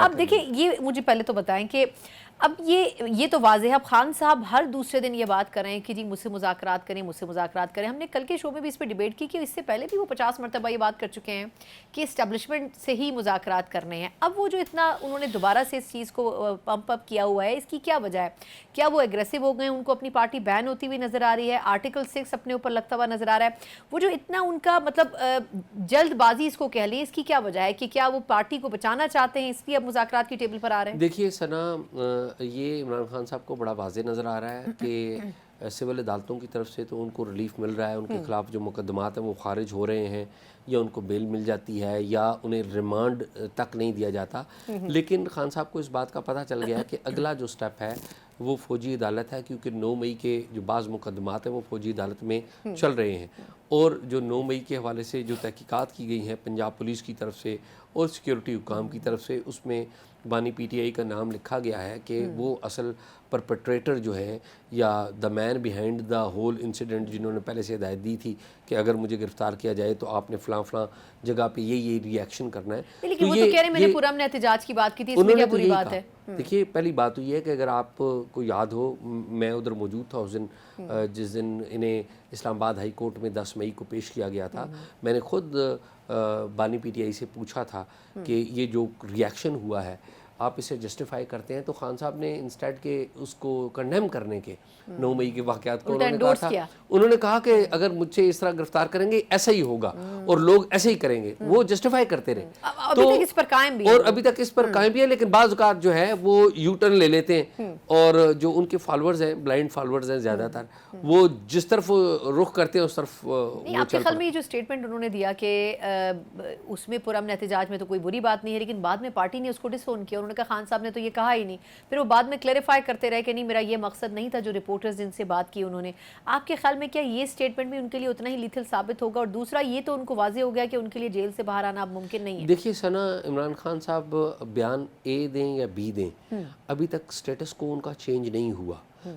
اب دیکھیں یہ مجھے پہلے تو بتائیں کہ اب یہ تو واضح ہے، اب خان صاحب ہر دوسرے دن یہ بات کر رہے ہیں کہ جی مجھ سے مذاکرات کریں، مجھ سے مذاکرات کریں. ہم نے کل کے شو میں بھی اس پہ ڈیبیٹ کی کہ اس سے پہلے بھی وہ 50 مرتبہ یہ بات کر چکے ہیں کہ اسٹیبلشمنٹ سے ہی مذاکرات کرنے ہیں. اب وہ جو اتنا انہوں نے دوبارہ سے اس چیز کو پمپ اپ کیا ہوا ہے، اس کی کیا وجہ ہے؟ کیا وہ ایگریسو ہو گئے ہیں، ان کو اپنی پارٹی بین ہوتی ہوئی نظر آ رہی ہے، آرٹیکل 6 اپنے اوپر لگتا ہوا نظر آ رہا ہے؟ وہ جو اتنا ان کا مطلب جلد بازی اس کو کہہ لیں، اس کی کیا وجہ ہے کہ کیا وہ پارٹی کو بچانا چاہتے ہیں اس لیے اب مذاکرات کی ٹیبل پر آ رہے ہیں؟ دیکھیے ثنا، یہ عمران خان صاحب کو بڑا واضح نظر آ رہا ہے کہ سول عدالتوں کی طرف سے تو ان کو ریلیف مل رہا ہے، ان کے خلاف جو مقدمات ہیں وہ خارج ہو رہے ہیں، یا ان کو بیل مل جاتی ہے، یا انہیں ریمانڈ تک نہیں دیا جاتا. لیکن خان صاحب کو اس بات کا پتہ چل گیا ہے کہ اگلا جو سٹیپ ہے وہ فوجی عدالت ہے، کیونکہ 9 مئی کے جو بعض مقدمات ہیں وہ فوجی عدالت میں چل رہے ہیں. اور جو 9 مئی کے حوالے سے جو تحقیقات کی گئی ہیں پنجاب پولیس کی طرف سے اور سیکیورٹی حکام کی طرف سے، اس میں بانی پی ٹی آئی کا نام لکھا گیا ہے کہ وہ اصل پرپٹریٹر جو ہے یا دا مین بیہائنڈ دا ہول انسیڈنٹ، جنہوں نے پہلے سے ہدایت دی تھی کہ اگر مجھے گرفتار کیا جائے تو آپ نے فلاں فلاں جگہ پہ یہ ری ایکشن کرنا ہے. لیکن وہ تو کہہ رہے ہیں میں نے پرامن احتجاج کی بات کی تھی، اس میں کیا بری بات ہے؟ دیکھیے پہلی بات تو یہ ہے کہ اگر آپ کو یاد ہو، میں ادھر موجود تھا اس دن جس دن انہیں اسلام آباد ہائی کورٹ میں 10 مئی کو پیش کیا گیا تھا. میں نے خود بانی پی ٹی آئی سے پوچھا تھا کہ یہ جو ری ایکشن ہوا ہے آپ اسے جسٹیفائی کرتے ہیں؟ تو خان صاحب نے انسٹیڈ کے اس کو کنڈیم کرنے کے 9 مئی کے واقعات کو انہوں نے کہا کہ اگر مجھ سے اس طرح گرفتار کریں گے ایسا ہی ہوگا اور لوگ ایسے ہی کریں گے. وہ جسٹیفائی کرتے رہے ابھی تک اس پر قائم بھی ہے، اور ابھی تک اس پر قائم بھی ہے. لیکن بعض اوقات جو ہے وہ یو ٹرن لے لیتے ہیں، اور جو ان کے فالورز ہیں، بلائنڈ فالورز ہیں زیادہ تر، وہ جس طرف رخ کرتے ہیں اس طرف. آپ کے خیال میں یہ جو سٹیٹمنٹ انہوں نے دیا کہ اس میں پرامن احتجاج میں تو کوئی بری بات نہیں ہے، لیکن بعد میں پارٹی نے اس کو ڈس اون کیا، انہوں نے کہا خان صاحب نے تو یہ کہا ہی نہیں، پھر وہ بعد میں کلیریفائی کرتے رہے کہ نہیں میرا یہ مقصد نہیں تھا جو رپورٹرز جن سے بات کی انہوں نے. آپ کے خیال میں کیا یہ سٹیٹمنٹ بھی ان کے لیے اتنا ہی لیتھل ثابت ہوگا؟ اور دوسرا یہ تو ان کو واضح ہو گیا کہ ان کے لیے جیل سے باہر آنا اب ممکن نہیں ہے. دیکھیے ثنا، عمران خان صاحب بیان اے دیں یا بی دیں، ابھی تک سٹیٹس کو ان کا چینج نہیں ہوا.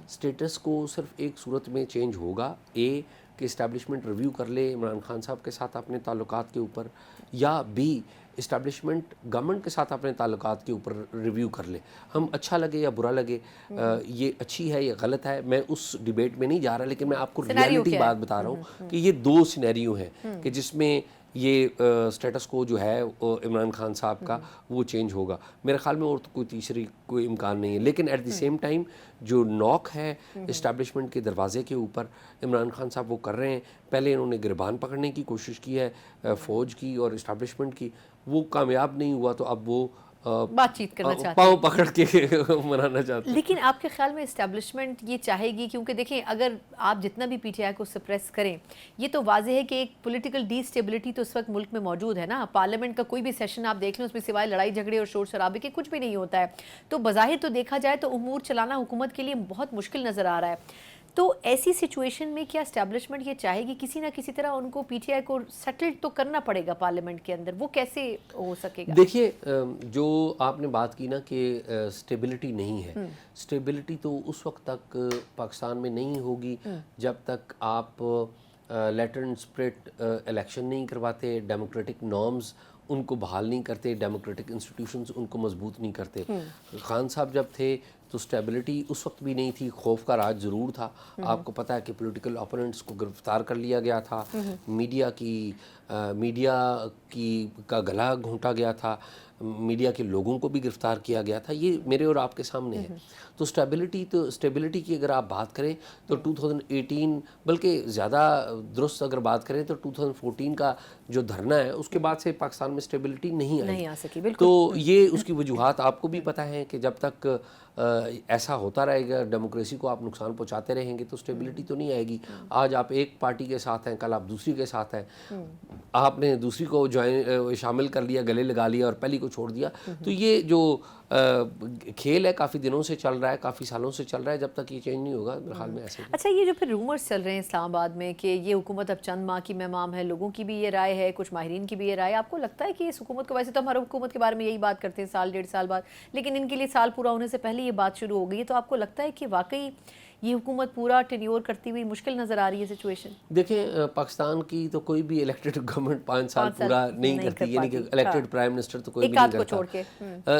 سٹیٹس کو صرف ایک صورت میں چینج ہوگا، اے کہ اسٹیبلشمنٹ ریویو کر لے عمران خان صاحب کے ساتھ اپنے تعلقات کے اوپر، یا بی اسٹیبلشمنٹ گورنمنٹ کے ساتھ اپنے تعلقات کے اوپر ریویو کر لے. ہم اچھا لگے یا برا لگے، یہ اچھی ہے یا غلط ہے، میں اس ڈیبیٹ میں نہیں جا رہا، لیکن میں آپ کو ریالٹی بات بتا رہا ہوں کہ یہ 2 سینیریو ہیں کہ جس میں یہ سٹیٹس کو جو ہے عمران خان صاحب کا وہ چینج ہوگا. میرے خیال میں اور تو کوئی تیسری کوئی امکان نہیں ہے. لیکن ایٹ دی سیم ٹائم جو نوک ہے اسٹیبلشمنٹ کے دروازے کے اوپر عمران خان صاحب وہ کر رہے ہیں. پہلے انہوں نے گربان پکڑنے کی کوشش کی ہے فوج کی اور اسٹیبلشمنٹ کی، وہ کامیاب نہیں ہوا، تو اب وہ بات چیت کرنا چاہتے ہیں، پاؤں پکڑ کے منانا چاہتے ہیں. لیکن آپ کے خیال میں اسٹیبلشمنٹ یہ چاہے گی؟ کیونکہ دیکھیں اگر آپ جتنا بھی پی ٹی آئی کو سپریس کریں، یہ تو واضح ہے کہ ایک پولیٹیکل ڈی اسٹیبلٹی تو اس وقت ملک میں موجود ہے نا. پارلیمنٹ کا کوئی بھی سیشن آپ دیکھ لیں، اس میں سوائے لڑائی جھگڑے اور شور شرابے کے کچھ بھی نہیں ہوتا ہے. تو بظاہر تو دیکھا جائے تو امور چلانا حکومت کے لیے بہت مشکل نظر آ رہا ہے. تو ایسی سچویشن میں کیا اسٹیبلشمنٹ یہ چاہے گی کسی نہ کسی طرح ان کو پی ٹی آئی کو سیٹلڈ تو کرنا پڑے گا پارلیمنٹ کے اندر؟ وہ کیسے ہو سکے گا؟ دیکھیے جو آپ نے بات کی نا کہ سٹیبلٹی نہیں ہے، سٹیبلٹی تو اس وقت تک پاکستان میں نہیں ہوگی جب تک آپ لیٹر اینڈ اسپرٹ الیکشن نہیں کرواتے، ڈیموکریٹک نارمز ان کو بحال نہیں کرتے، ڈیموکریٹک انسٹیٹیوشنز ان کو مضبوط نہیں کرتے. خان صاحب جب تھے تو سٹیبلٹی اس وقت بھی نہیں تھی، خوف کا راج ضرور تھا. آپ کو پتہ ہے کہ پولیٹیکل اپوننٹس کو گرفتار کر لیا گیا تھا، میڈیا کی کا گلا گھونٹا گیا تھا، میڈیا کے لوگوں کو بھی گرفتار کیا گیا تھا. یہ میرے اور آپ کے سامنے ہے. تو سٹیبلٹی کی اگر آپ بات کریں تو 2018 بلکہ زیادہ درست اگر بات کریں تو 2014 کا جو دھرنا ہے اس کے بعد سے پاکستان میں سٹیبلٹی نہیں آ سکی. تو یہ اس کی وجوہات آپ کو بھی پتہ ہیں کہ جب تک ایسا ہوتا رہے گا، ڈیموکریسی کو آپ نقصان پہنچاتے رہیں گے تو سٹیبلٹی تو نہیں آئے گی. آج آپ ایک پارٹی کے ساتھ ہیں، کل آپ دوسری کے ساتھ ہیں، آپ نے دوسری کو شامل کر لیا، گلے لگا لیا اور پہلی کو چھوڑ دیا. تو یہ جو کھیل ہے کافی دنوں سے چل رہا ہے، کافی سالوں سے چل رہا ہے. جب تک یہ چینج نہیں ہوگا میرے خیال میں ایسے ہی. اچھا، یہ جو پھر رومرز چل رہے ہیں اسلام آباد میں کہ یہ حکومت اب چند ماہ کی مہمام ہے، لوگوں کی بھی یہ رائے ہے، کچھ ماہرین کی بھی یہ رائے ہے، آپ کو لگتا ہے کہ اس حکومت کو، ویسے تو ہم ہر حکومت کے بارے میں یہی بات کرتے ہیں سال 1.5 سال بعد، لیکن ان کے لیے سال پورا ہونے سے پہلے یہ بات شروع ہو گئی ہے، تو آپ کو لگتا ہے کہ واقعی یہ حکومت پورا ٹینیور کرتی ہوئی مشکل نظر آ رہی ہے سچویشن؟ دیکھیں پاکستان کی تو کوئی بھی الیکٹڈ گورنمنٹ 5 سال پورا نہیں کرتی، یعنی کہ الیکٹڈ پرائم منسٹر تو کوئی بھی نہیں کرتا.